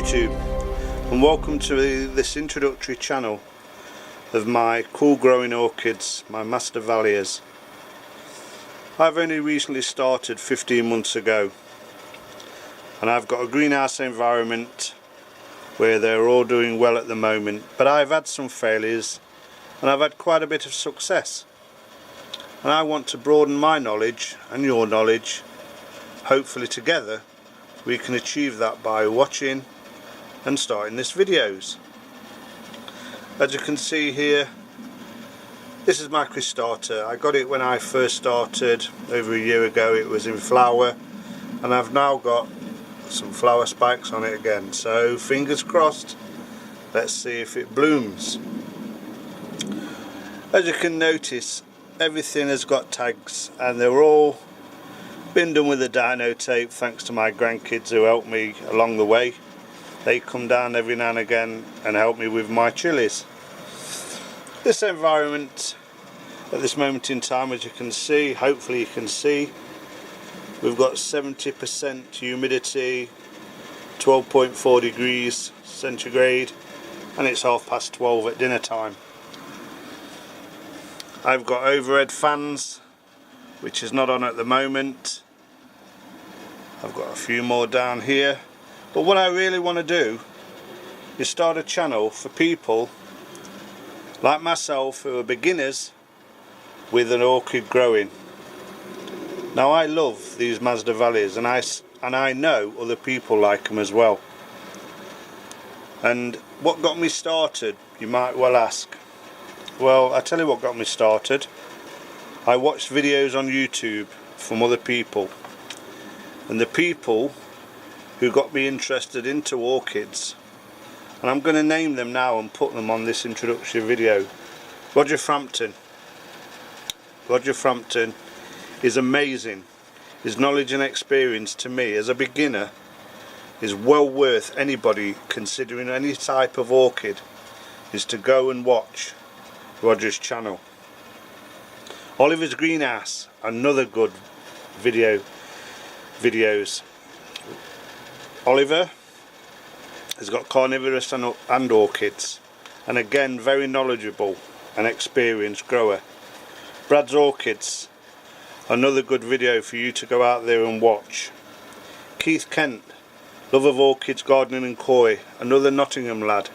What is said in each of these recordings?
YouTube, and welcome to this introductory channel of my cool growing orchids, my Masdevallias. I've only recently started 15 months ago, and I've got a greenhouse environment where they're all doing well at the moment, but I've had some failures and I've had quite a bit of success, and I want to broaden my knowledge and your knowledge. Hopefully together we can achieve that by watching and starting this videos. As you can see here, this is my cristata. I got it when I first started over a year ago. It was in flower, and I've now got some flower spikes on it again, so fingers crossed, let's see if it blooms. As you can notice, everything has got tags, and they're all been done with a dino tape thanks to my grandkids who helped me along the way. They come down every now and again and help me with my chilies. This environment at this moment in time, as you can see, hopefully you can see, we've got 70% humidity, 12.4 degrees centigrade, and it's 12:30 at dinner time. I've got overhead fans, which is not on at the moment. I've got a few more down here, but what I really want to do is start a channel for people like myself who are beginners with an orchid growing. Now, I love these Masdevallias, and I know other people like them as well. And what got me started, you might well ask? Well, I tell you what got me started. I watched videos on YouTube from other people, and the people who got me interested into orchids, and I'm going to name them now and put them on this introductory video. Roger Frampton is amazing. His knowledge and experience, to me as a beginner, is well worth anybody considering any type of orchid is to go and watch Roger's channel. Oliver's Greenhouse, another good videos. Oliver has got carnivorous and orchids, and again very knowledgeable and experienced grower. Brad's Orchids, another good video for you to go out there and watch. Keith Kent, love of orchids, gardening and koi, another Nottingham lad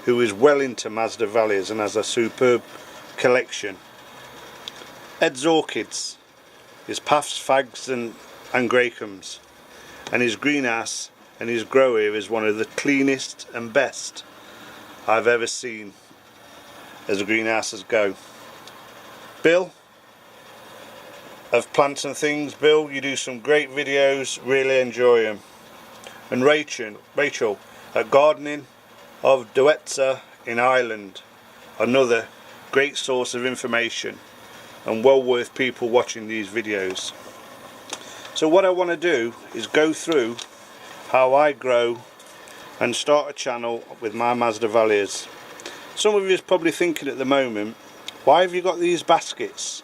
who is well into Masdevallias and has a superb collection. Ed's Orchids, his paths, fags and gracums, and his greenhouse and his grow here is one of the cleanest and best I've ever seen as greenhouses go. Bill of Plants and Things. Bill, you do some great videos, really enjoy them. And Rachel at Gardening of Duetza in Ireland, another great source of information and well worth people watching these videos. So what I want to do is go through how I grow and start a channel with my Masdevallias. Some of you is probably thinking at the moment, why have you got these baskets?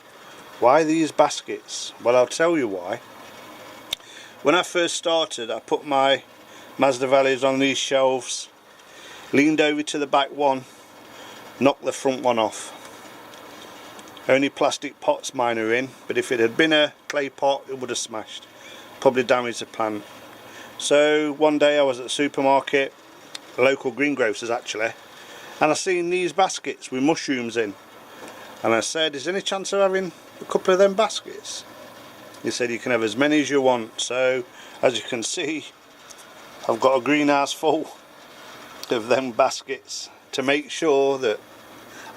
Why these baskets? Well, I'll tell you why. When I first started, I put my Masdevallias on these shelves, leaned over to the back one, knocked the front one off. Only plastic pots mine are in, but if it had been a clay pot it would have smashed, probably damaged the plant. So one day I was at the supermarket, a local greengrocers actually, and I seen these baskets with mushrooms in, and I said, is there any chance of having a couple of them baskets? He said, you can have as many as you want. So as you can see, I've got a greenhouse full of them baskets to make sure that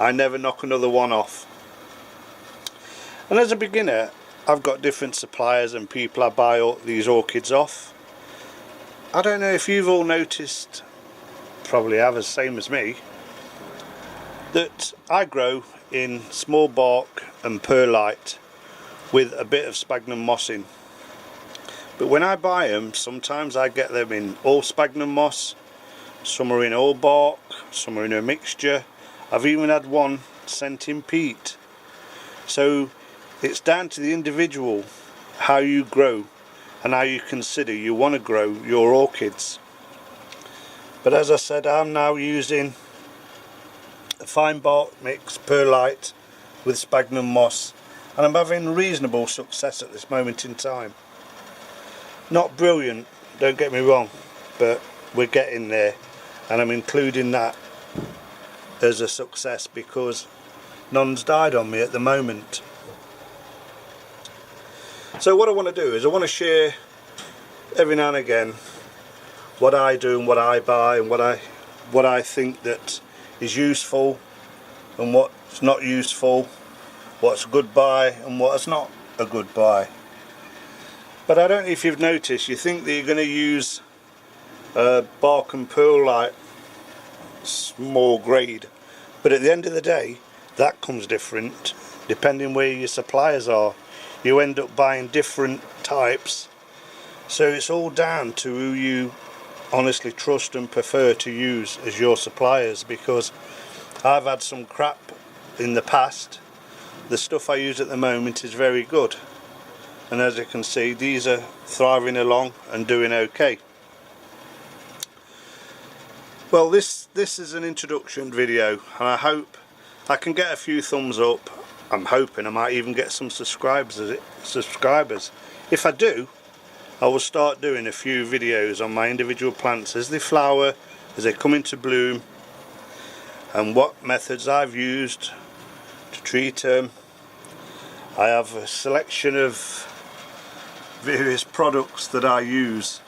I never knock another one off. And as a beginner, I've got different suppliers and people I buy all these orchids off. I don't know if you've all noticed, probably have, as same as me, that I grow in small bark and perlite with a bit of sphagnum moss in. But when I buy them, sometimes I get them in all sphagnum moss, some are in all bark, some are in a mixture. I've even had one sent in peat. So it's down to the individual how you grow and how you consider you want to grow your orchids. But as I said, I'm now using a fine bark mix perlite with sphagnum moss, and I'm having reasonable success at this moment in time. Not brilliant, don't get me wrong, but we're getting there, and I'm including that as a success because none's died on me at the moment. So what I want to do is I want to share every now and again what I do and what I buy and what I think that is useful and what's not useful, what's a good buy and what's not a good buy. But I don't know if you've noticed, you think that you're going to use bark and perlite small grade, but at the end of the day that comes different depending where your suppliers are. You end up buying different types, so it's all down to who you honestly trust and prefer to use as your suppliers, because I've had some crap in the past. The stuff I use at the moment is very good, and as you can see these are thriving along and doing okay. Well, this is an introduction video, and I hope I can get a few thumbs up. I'm hoping I might even get some subscribers. If I do, I will start doing a few videos on my individual plants as they flower, as they come into bloom, and what methods I've used to treat them. I have a selection of various products that I use.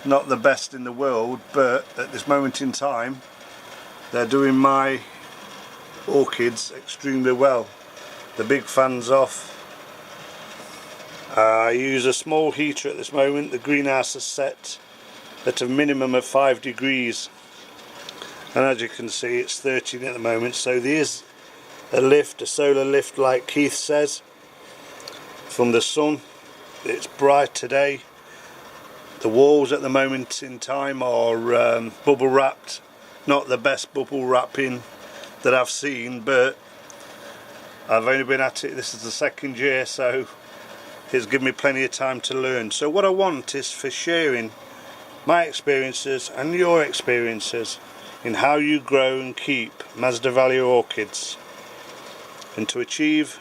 Not the best in the world, but at this moment in time they're doing my orchids extremely well. The big fan's off. I use a small heater at this moment. The greenhouse is set at a minimum of 5 degrees, and as you can see it's 13 at the moment, so there's a lift, a solar lift like Keith says, from the sun. It's bright today. The walls at the moment in time are bubble wrapped. Not the best bubble wrapping that I've seen, but I've only been at it, this is the second year, so it's given me plenty of time to learn. So what I want is for sharing my experiences and your experiences in how you grow and keep Masdevallia orchids, and to achieve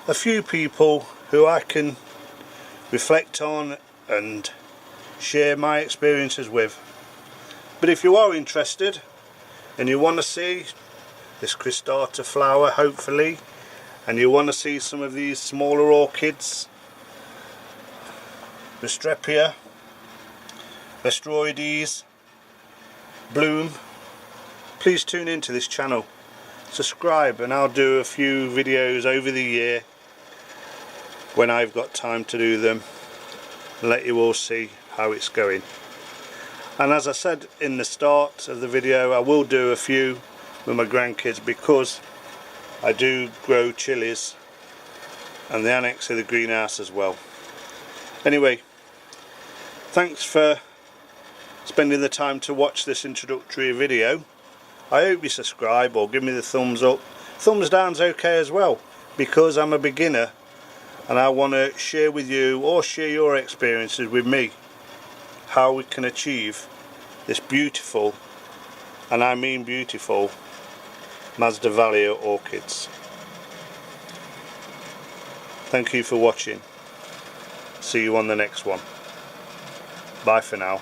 a few people who I can reflect on and share my experiences with. But if you are interested and you want to see this cristata flower hopefully, and you want to see some of these smaller orchids, Masdevallia, Orchids, bloom, please tune into this channel, subscribe, and I'll do a few videos over the year when I've got time to do them and let you all see how it's going. And as I said in the start of the video, I will do a few with my grandkids because I do grow chilies and the annex of the greenhouse as well. Anyway, thanks for spending the time to watch this introductory video. I hope you subscribe or give me the thumbs up. Thumbs down's okay as well, because I'm a beginner and I want to share with you or share your experiences with me how we can achieve this beautiful, and I mean beautiful, Masdevallia orchids. Thank you for watching. See you on the next one. Bye for now.